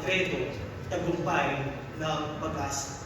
credo, tagumpay ng pag-asa.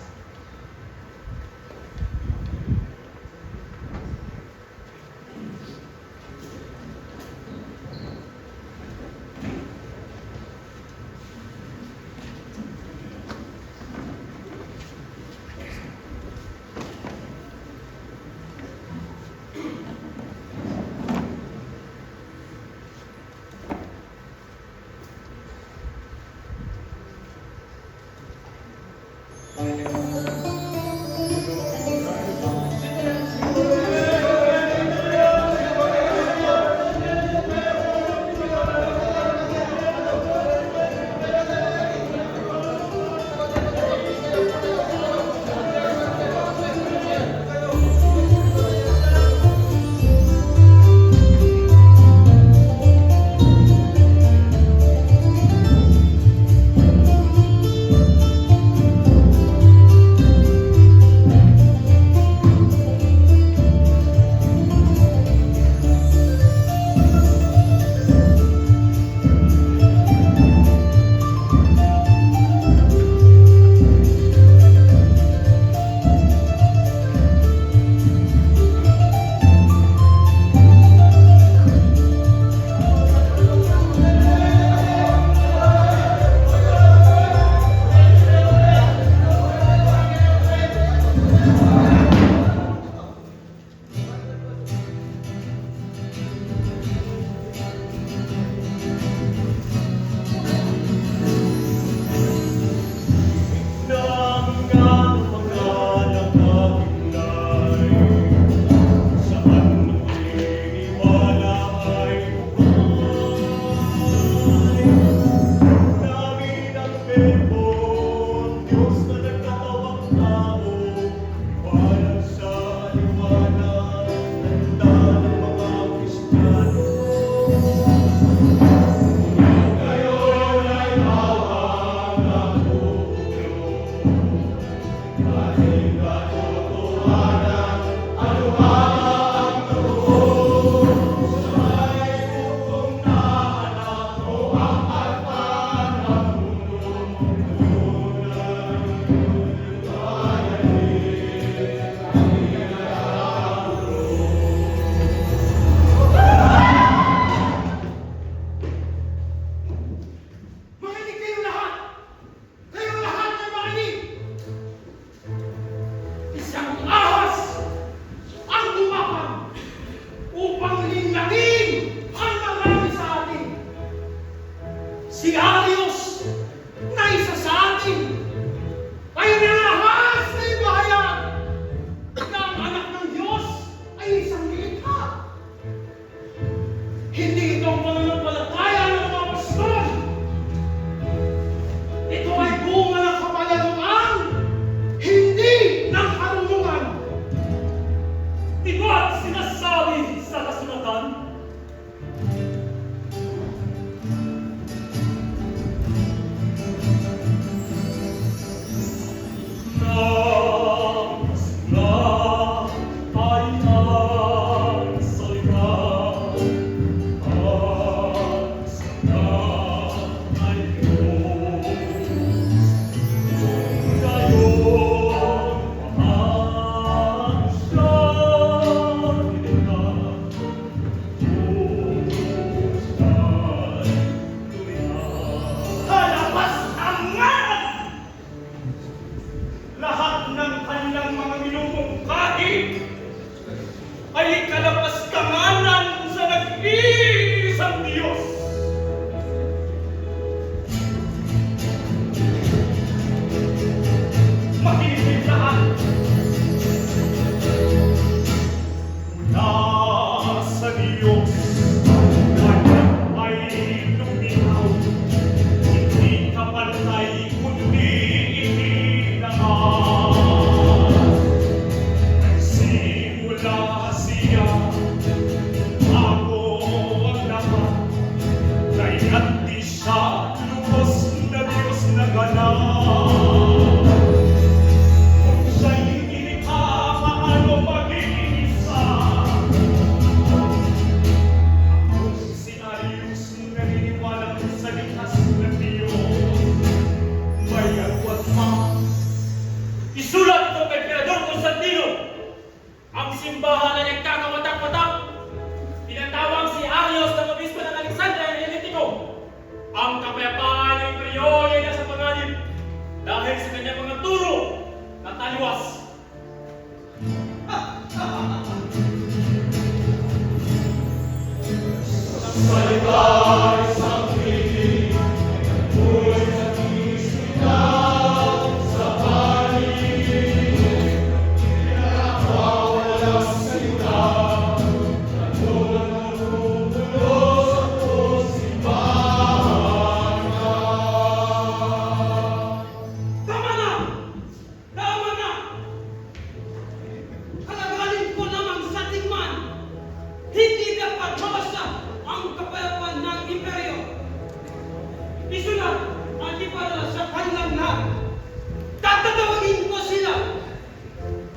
simbahan ay nagkakawatak-watak. Tinatawag si Arius ng obispo ng Alexandria ng Helletiko. Ang kapayapaan ng imperyo ay nasa panganib dahil sa kanyang mga turo na taliwas. Salita isang piling, nagtuloy sa Kristina, sa paligid. Pinakawalang salita, nagtuloy ng gugulo sa pusimbahan. Tama na! Tama na! Alagaling ko naman sa tingman, hindi dapat mawasa ang kapayapaan ng imperyo. Isulat ang ipadala sa kanilang lahat. Tatatawagin ko sila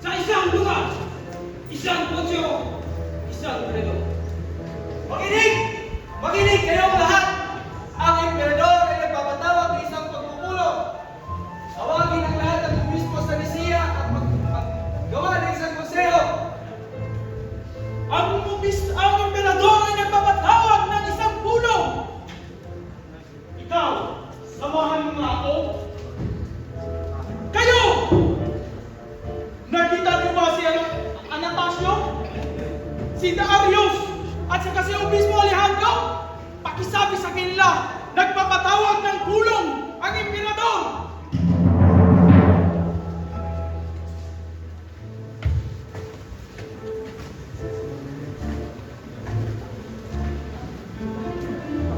sa isang lugar, isang konsyo, isang predo. Makinig! Makinig kayong lahat! Ang emperador ay nagpapatawag ng isang pagpupulong. Tawagin ang lahat ng obispo sa Nisea at maggawa ng isang konseho. Ang emperador ay nagpapatawag ng isang pulong. Ikaw, samahan mo nga ako. Kayo! Nakita niyo ba si Anastasio? Si Darius? At saka si Obispo Alejandro? Pakisabi sa kanila, nagpapatawag ng pulong ang emperador!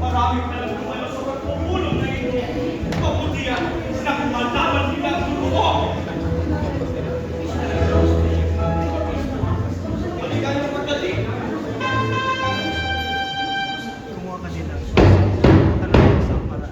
Maraming nalang kumalo sa pagpupulong na ito. Pabutihan sa kumalaman nila ang turo. Maligay ang pagdating. Kumuha kasi ng talagang isang para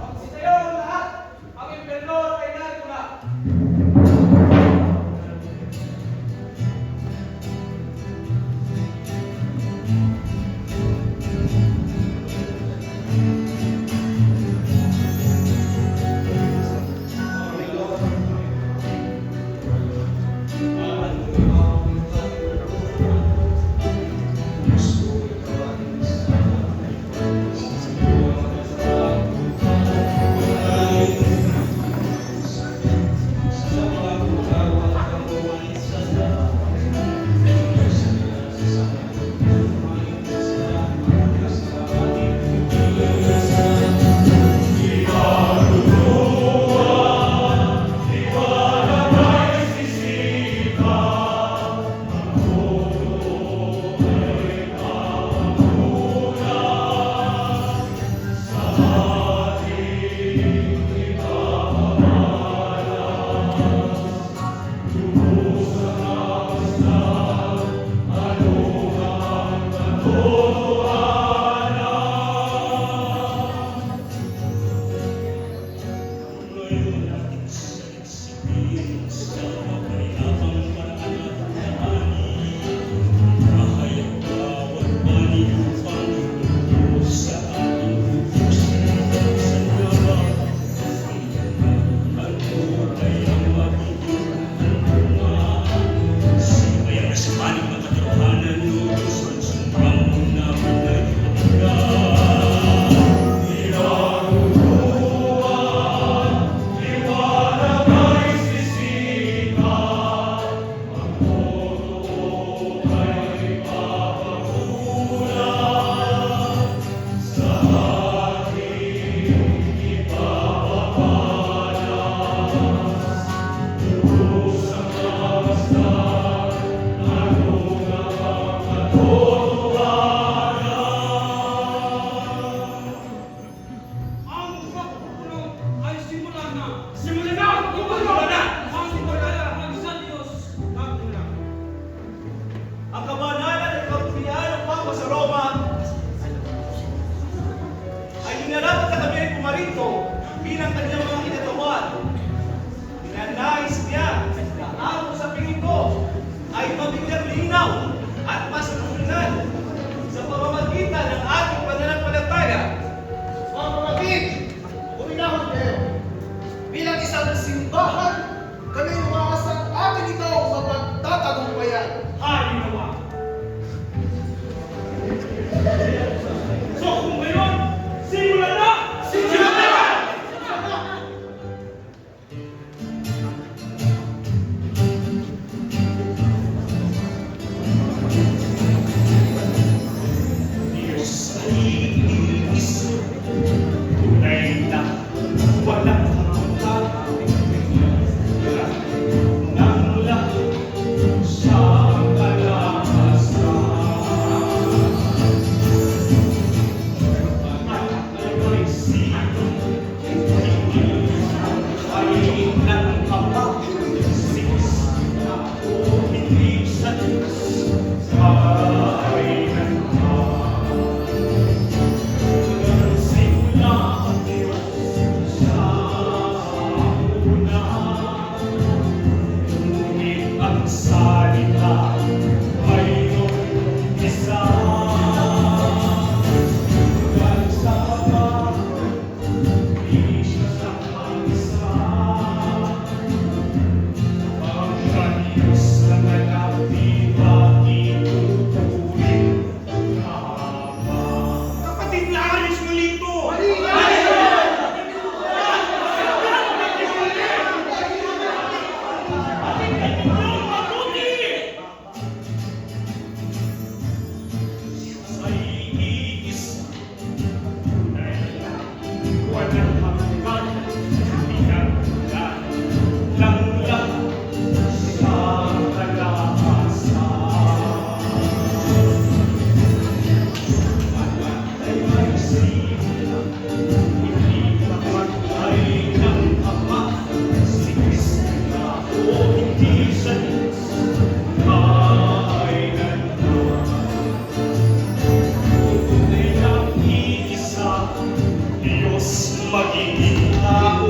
magiging tao.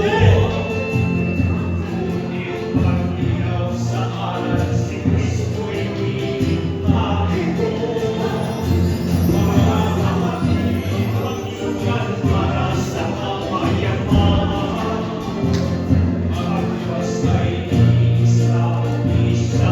Ngunit pag-ilaw sa alas, si Kristo'y pinipari ko. Mga kapatid, mag-ingat para sa kapayapaan. Ang Diyos ay isa, isa,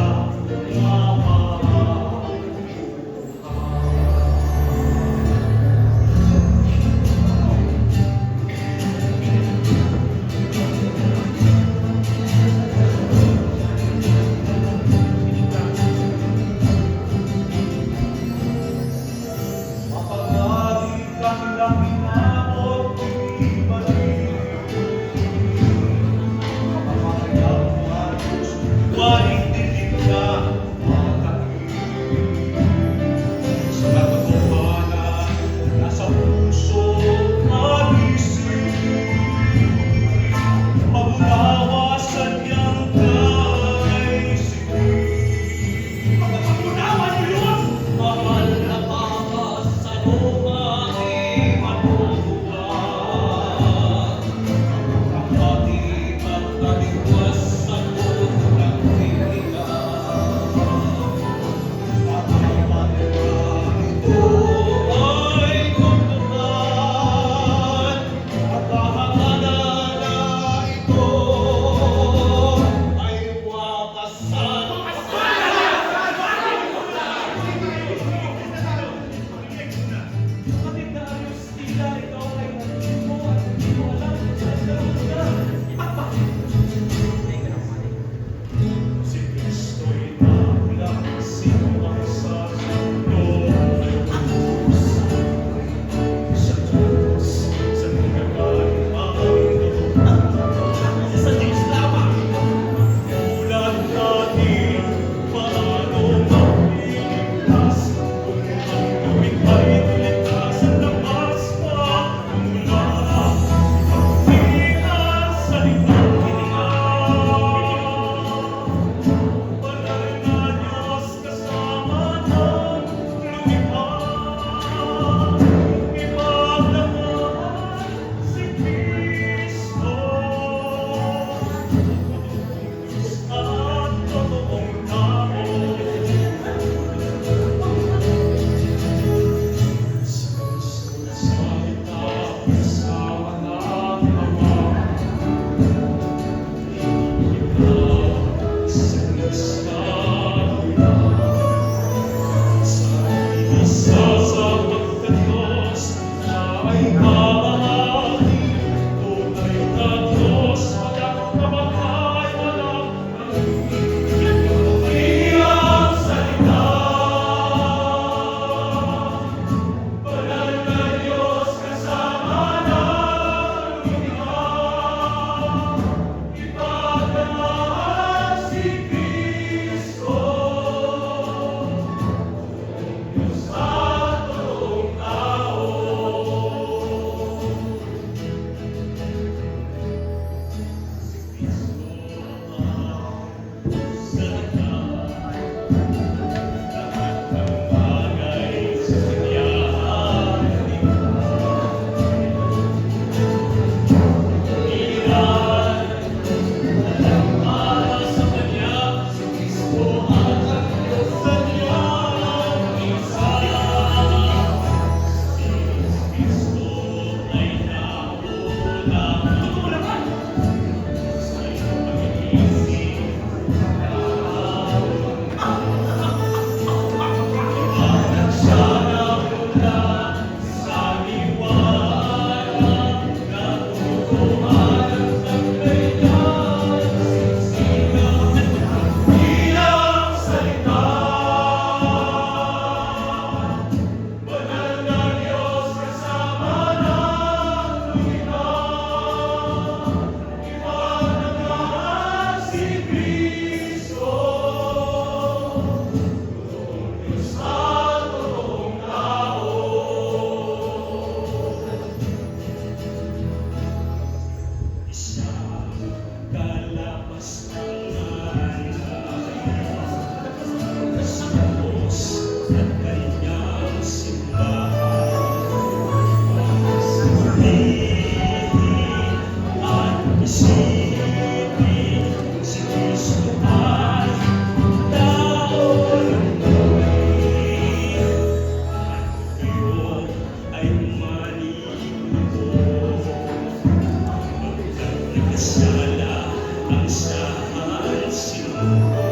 nagkasala ang saan sinuko.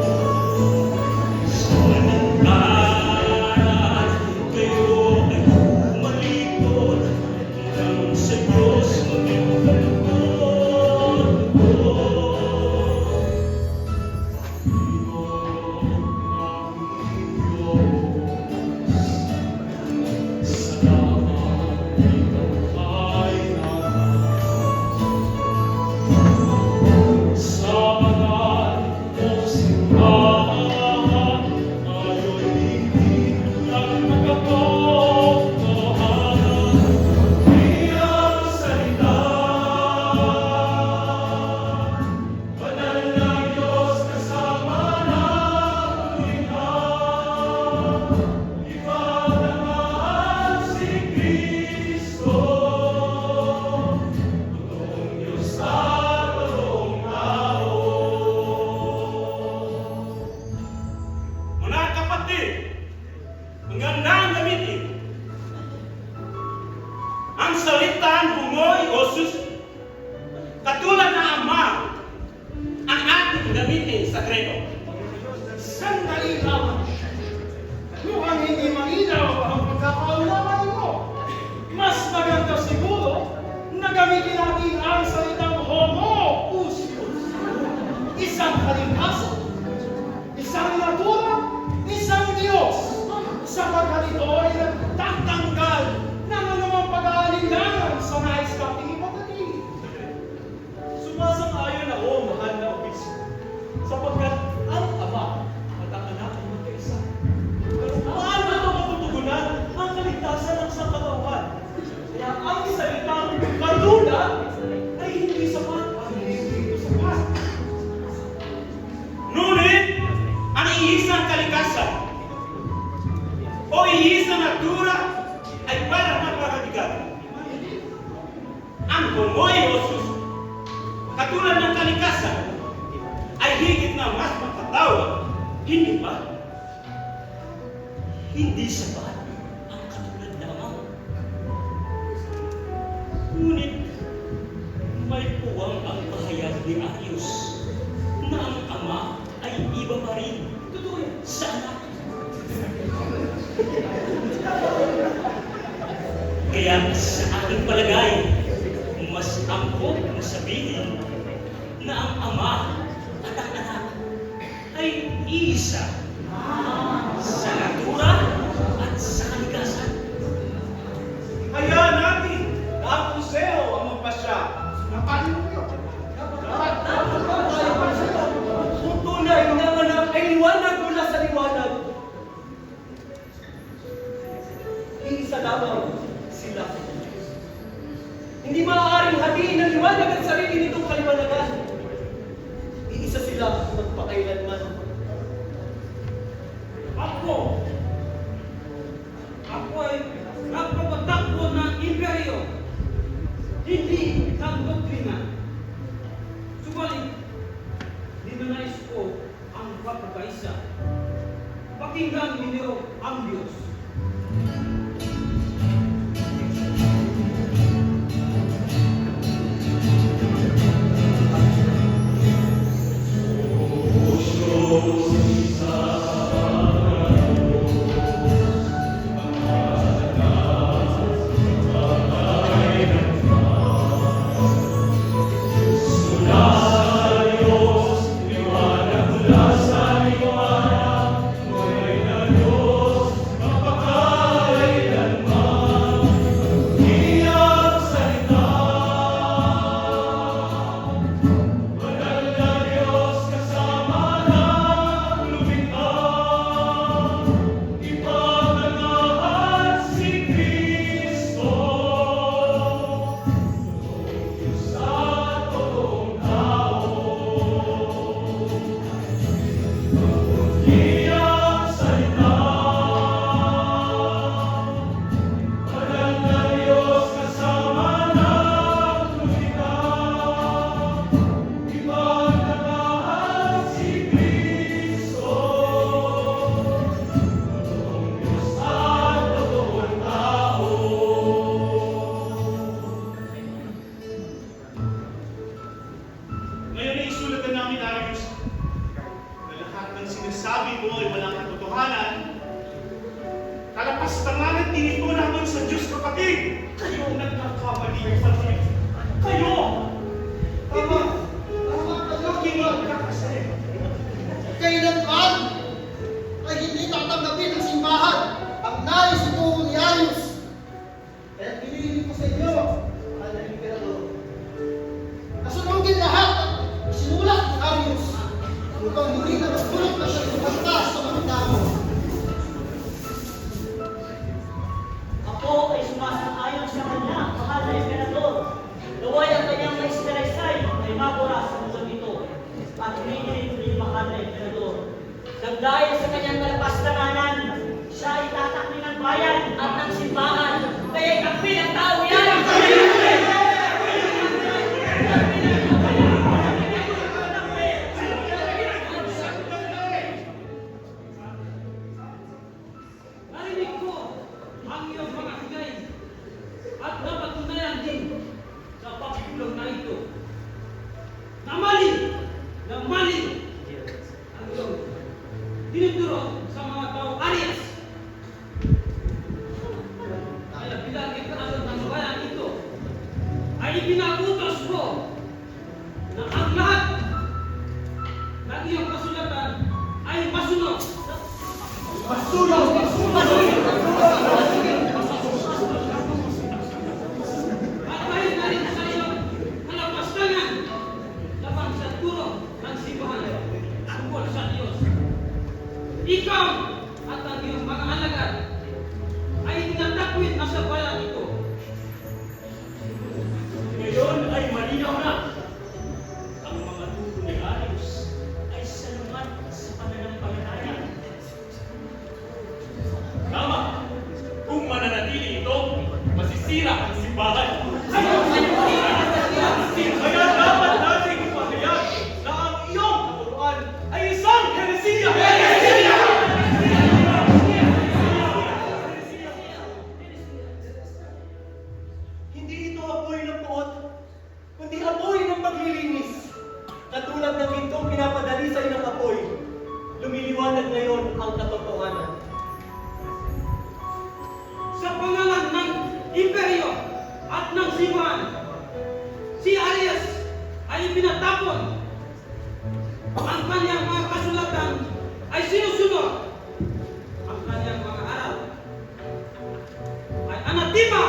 Sa lantaran, kayo ay humalikot hanggang sa Diyos maging mga kapatid, magandang gamitin ang salitang bungoy o susi. Katulad na Ama, ang ating gamitin sa kredo. Sandali lamang. Mukhang hindi malinaw ang pagkakaulaman mo. Mas maganda siguro na gamitin natin ang salitang homoousios. Isang kalikasan, isang natura, isang Diyos. Sapagkat ito ay nagtatanggal ng anumang pag-aalinlangan sa nais nating ipatagin. Sumasang-ayon ako, mahal na obispo, sapagkat ang Ama at ang Anak ay magkaisa. Pero paano ito matutugunan ang kaligtasan ng sangkatauhan? Kaya ang salitang katulad ay hindi sapat. Hindi sapat. Ngunit, ang iisang kalikasan o iisang natura ay parang napakabigat. Ang bungoy o susi, katulad ng kalikasan, ay higit na mas mapatawad. Hindi ba? Hindi sapat ang katulad lamang. Ngunit may puwang ang pahayag ni Arius na ang Ama ay iba pa rin. Totoo yan sa Anak. Kaya sa aking palagay, mas angkop na sabihin na ang Ama at ang Anak ay isa sa natura at sa kalikasan. Hayaan natin na ang museo ang magpasya. Kung tunay na ang Anak ay liwanag mula sa liwanag, iisa lamang sila. Hindi maaaring hatiin ng liwanag at sarili nitong kaliwanagan. Iisa sila magpakailanman. Ako ay nagpapatakbo ng imperyo, hindi ng doktrina. Subalit, ninanais ko ang pagkakaisa. Pakinggan ninyo ang Diyos. Liwanag mula sa liwanag, tunay na Diyos. naisulatan namin, Darius, na lahat ng sinasabi mo ay walang katotohanan, kalapastangan at tinito lamang sa Diyos, kapatid. Kayo ang nagkakamali, kapatid. Kayo! Tama. Tama kayo. Kinig ka kasi. Kailanman ay hindi tatanggapin ng simbahan ang nais itong ni Arius. Kaya pinili ko sa inyo, mahal na Emperador, nasunogin lahat ang sinulat ni Arius upang hindi na magdulot na siyang lumagtas sa mga tao. Ako ay sumasang-ayon sa kanya, mahal na Emperador. Naway ang kanyang naisiraysay ay mabura sa mundo ito. At hinihiling din, mahal na Emperador. Nang dahil sa kanyang kalapastanganan, siya ay tatakli ng bayan at ng simbahan. Kaya itakpi ng tao yan! Narinig ko ang iyong mga higay at napatunayan din sa pagpulong na ito. Namali ang iyong dinuduro sa mga tao Arias. Kaya bilang Emperador ng bayan ito, ay ipinagutos ko na ang lahat ng iyong kasulatan ay masunod. At dahil na rin sa iyong kalapastangan laban sa turo ng simbahan tungkol sa Diyos, ikaw at ang iyong mga alagad ay tinatakwil na sa bayan ito. Ngayon ay malinaw na. Ang mga turo ni Arius ay salungat sa pananampalataya. Tama. Kung mananatili ito, masisira ang simbahan. Kaya dapat nating ipahayag na ang iyong turuan ay isang heresiya. Hindi ito apoy ng puot, kundi apoy ng paglilinis. Katulad ng gintong pinapadalisay ng apoy, lumiliwanag ngayon ang katotohanan. Sa pangalan ng imperyo at ng simbahan, si Arias ay pinatapon. Ang kanyang mga kasulatan ay sinusunod. Ang kanyang mga aral ay anatima.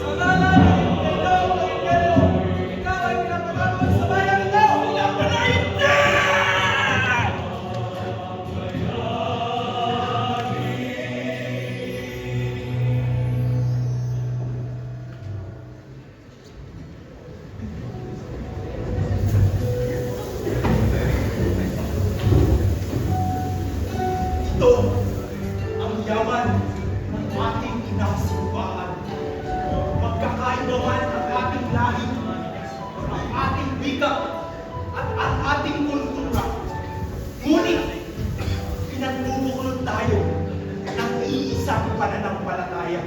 Sa ngalan ng Emperador ng Imperyo, ikaw ay pinapatawag sa bayan ito. Ito ang yaman ng ating inasimbahan. Magkakaiba man ang ating lahi, ang ating wika, at ang ating kultura. Ngunit, pinagbubuklod tayo ng iisang pananampalataya.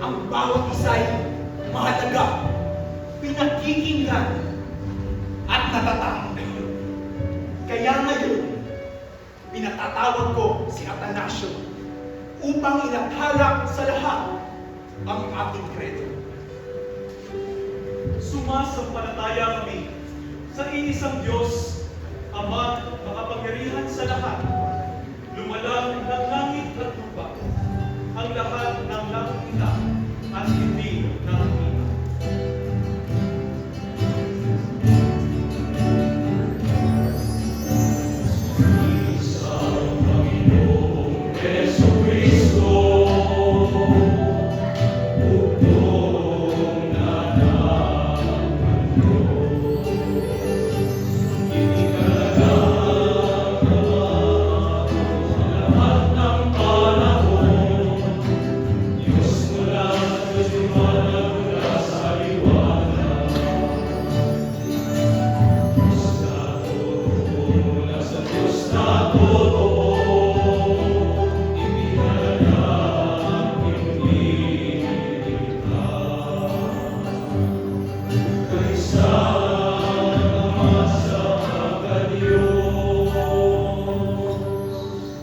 Ang bawat isa'y mahalaga, pinakikinggan, at natatanong. Kaya ngayon, pinatatawag ko si Atanasio upang ilakhala sa lahat ang ating kredo. Sumasampalataya kami sa iisang Diyos, Ama, makapangyarihan sa lahat, lumalang ng langit at lupa, ang lahat ng nakikita at hindi nakikita.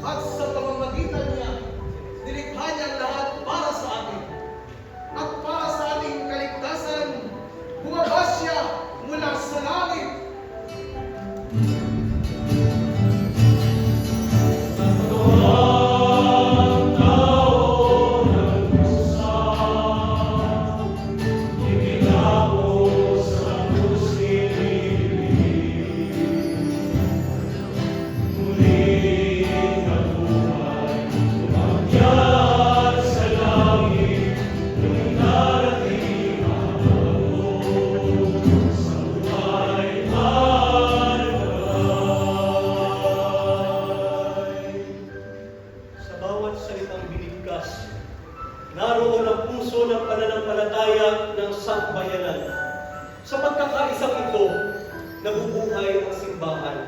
At sa pamamagitan niya, nilikha niya ang lahat para sa atin. At para sa ating kaligtasan, bumaba siya mula sa langit. Sa bawat salitang binigkas, naroon ang puso ng pananampalataya ng sambayanan. Sa pagkakaisang ito, nabubuhay ang simbahan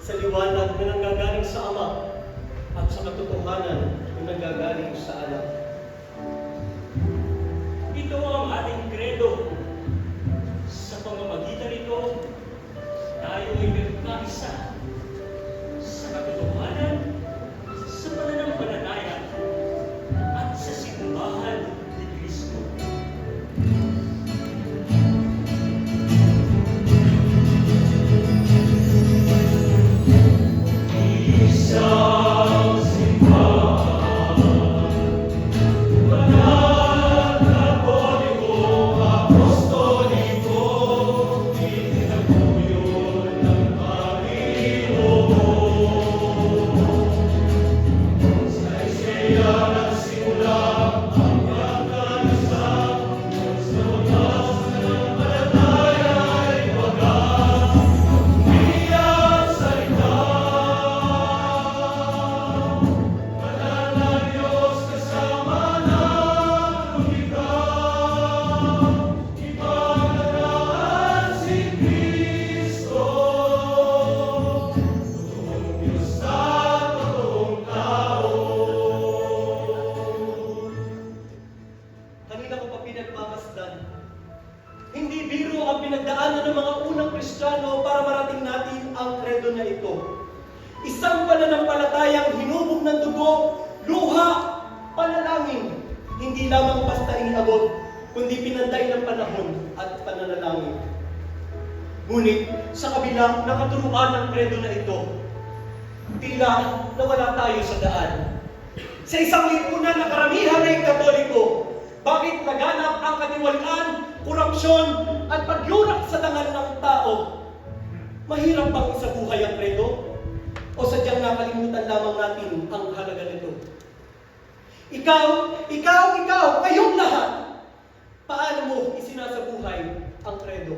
sa liwanag na nanggagaling sa Ama at sa katotohanan na nanggagaling sa Anak. Ito ang ating kredo. Sa pamamagitan nito, tayo ay nagkaisa sa katotohanan, sa pananampalataya, at sa simbahan ni Kristo. Kanina ko pa pinagmamasdan. Hindi biro ang pinagdaanan ng mga unang Kristiyano para marating natin ang kredo na ito. Isang pananampalatayang hinubog ng dugo, luha, panalangin. Hindi lamang basta iniabot, kundi pinanday ng panahon at pananalangin. Ngunit sa kabila ng katuruan ng kredo na ito, tila nawala tayo sa daan. Sa isang lipunan na karamihan ay Katoliko, bakit laganap ang katiwalian, korupsyon, at pagyurak sa dangal ng tao? Mahirap bang isabuhay ang kredo? O sadyang nakalimutan lamang natin ang halaga nito? Ikaw, kayong lahat, paano mo isinasabuhay ang kredo?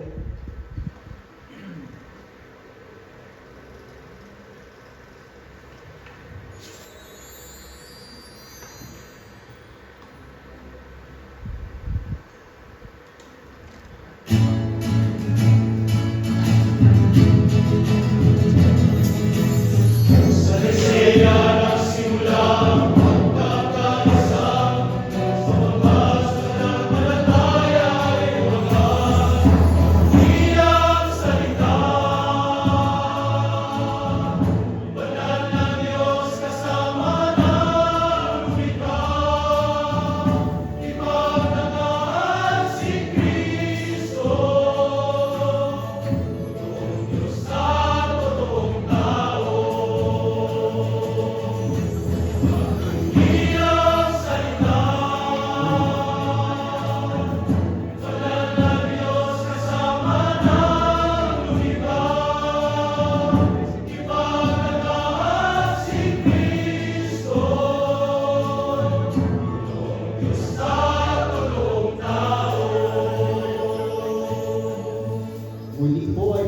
Muli po ay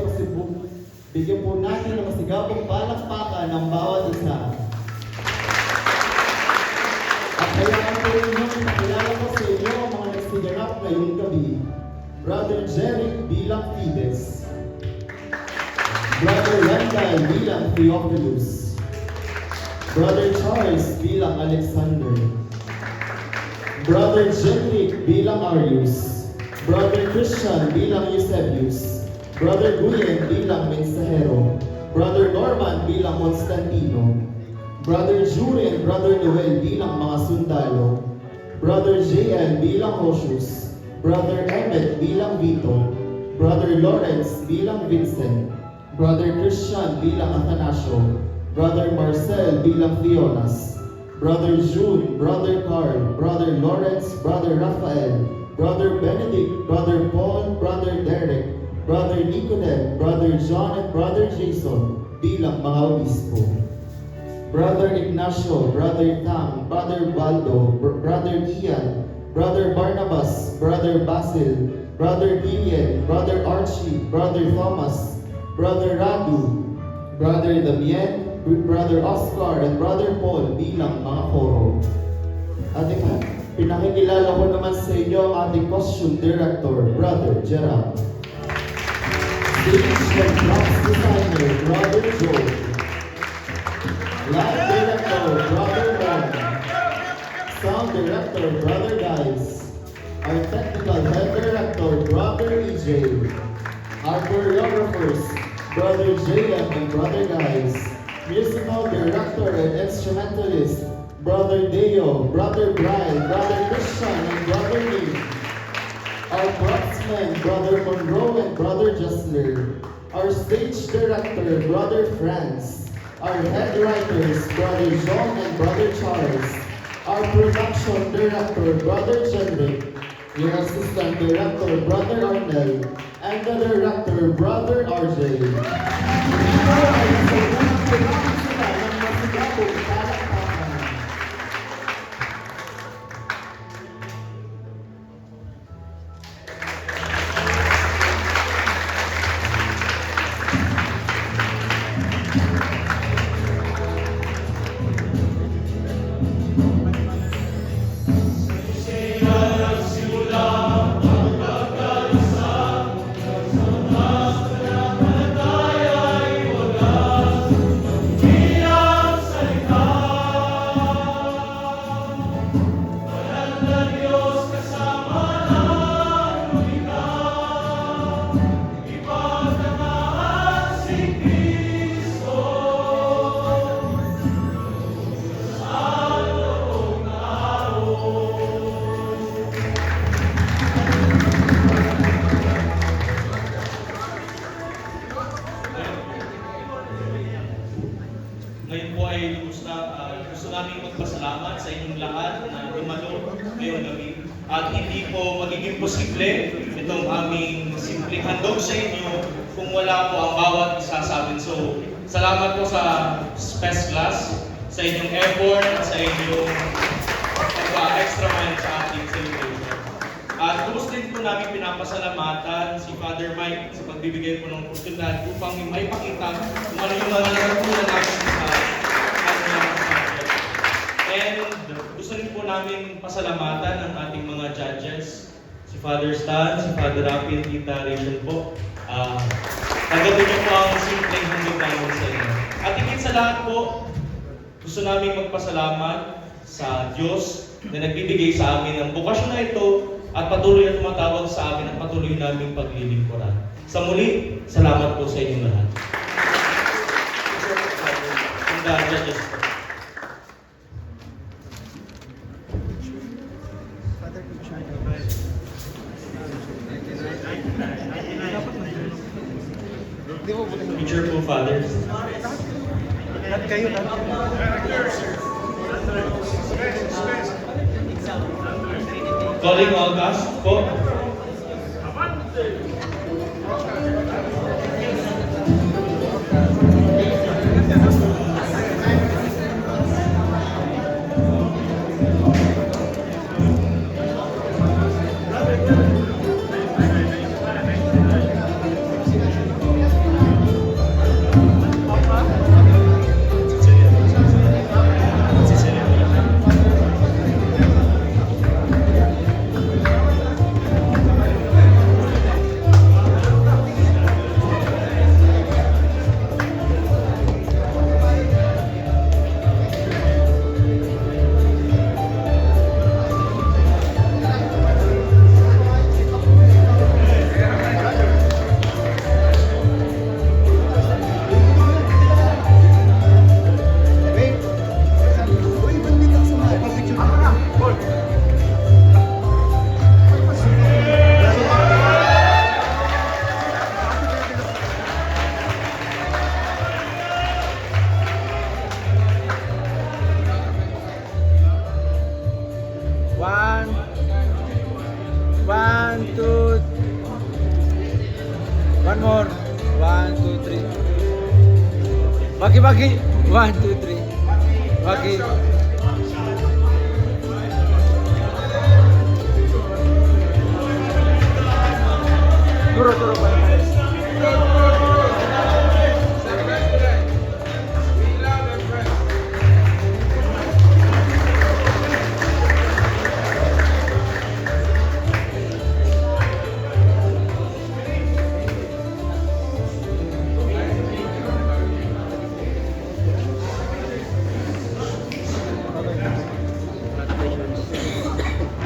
bigyan po natin ng masigabong palakpakan ng bawat isa. At kailangan po ninyo ipakilala ko sa inyo ang mga nagsiganap ngayong gabi. Brother Jerry bilang Fides, Brother Randall bilang Theophilus, Brother Charles bilang Alexander. Brother Jenrick bilang Arius. Brother Christian bilang Eusebius. Brother Guyen bilang Mensahero. Brother Norman bilang Constantino. Brother Jury and Brother Noel bilang mga sundalo. Brother JL bilang Hosius. Brother Emmett bilang Vito. Brother Lawrence bilang Vincent. Brother Christian bilang Atanasio. Brother Marcel bilang Theonas. Brother Jude, Brother Carl, Brother Lawrence, Brother Raphael, Brother Benedict, Brother Paul, Brother Derek, Brother Nicodem, Brother John, and Brother Jason bilang mga obispo. Brother Ignacio, Brother Tam, Brother Baldo, Brother Ian, Brother Barnabas, Brother Basil, Brother Gideon, Brother Archie, Brother Thomas, Brother Radu, Brother Damien, Brother Oscar, and Brother Paul bilang mga koro. At pinakikilala ko naman sa inyo ang ating costume director, Brother Gerald. Stage and props designer, Brother Joe. Light director, Brother Ron. Sound director, Brother Guys. Our technical head director, Brother EJ. Our choreographers, Brother JM and Brother Guys. Musical director and instrumentalist, Brother Deo, Brother Brian, Brother Christian, and Brother Lee. Our propsmen, Brother Monroe and Brother Justler. Our stage director, Brother Franz. Our head writers, Brother John and Brother Charles. Our production director, Brother Jenrick. Your assistant director, Brother Arnel. And the director, Brother RJ. Kailangan sila ng masigabong palakpakan. Ngayon po ay gusto namin magpasalamat sa inyong lahat na dumalo ngayong gabi. At hindi po magiging posible itong aming simpleng handog sa inyo kung wala po ang bawat isa sa amin. So, salamat po sa Space Class, sa inyong effort at sa inyong extra mind sa ating celebration. At gusto din po namin pinapasalamatan si Father Mike sa pagbibigay po ng oportunidad upang may pakita kung ano yung mga natutunan namin sa ating subject. And gusto rin po namin pasalamatan ang ating mga judges, si Father Stan, si Father Rafi, at Tita Rachel po. Tagado niyo po ang simpleng handog namin sa inyo. At higit sa lahat po, gusto namin magpasalamat sa Diyos na nagbibigay sa amin ng bukasyon na ito at patuloy na tumatawag sa amin at patuloy naming paglilingkuran. Sa muli, salamat po sa inyong lahat. And judges po. Picture po, Father. Calling all cast po. Wagi. 1, 2, 3. Wagi. Turo pa.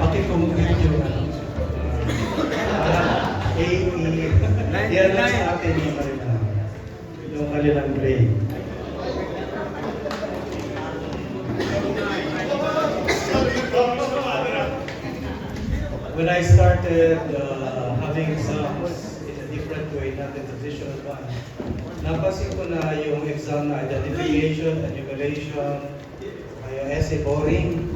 Pakicomment yung yan lang sa atin yung kanilang grade. When I started having exams in a different way, not the traditional one, napansin ko na yung exam na identification, enumeration, yung essay boring.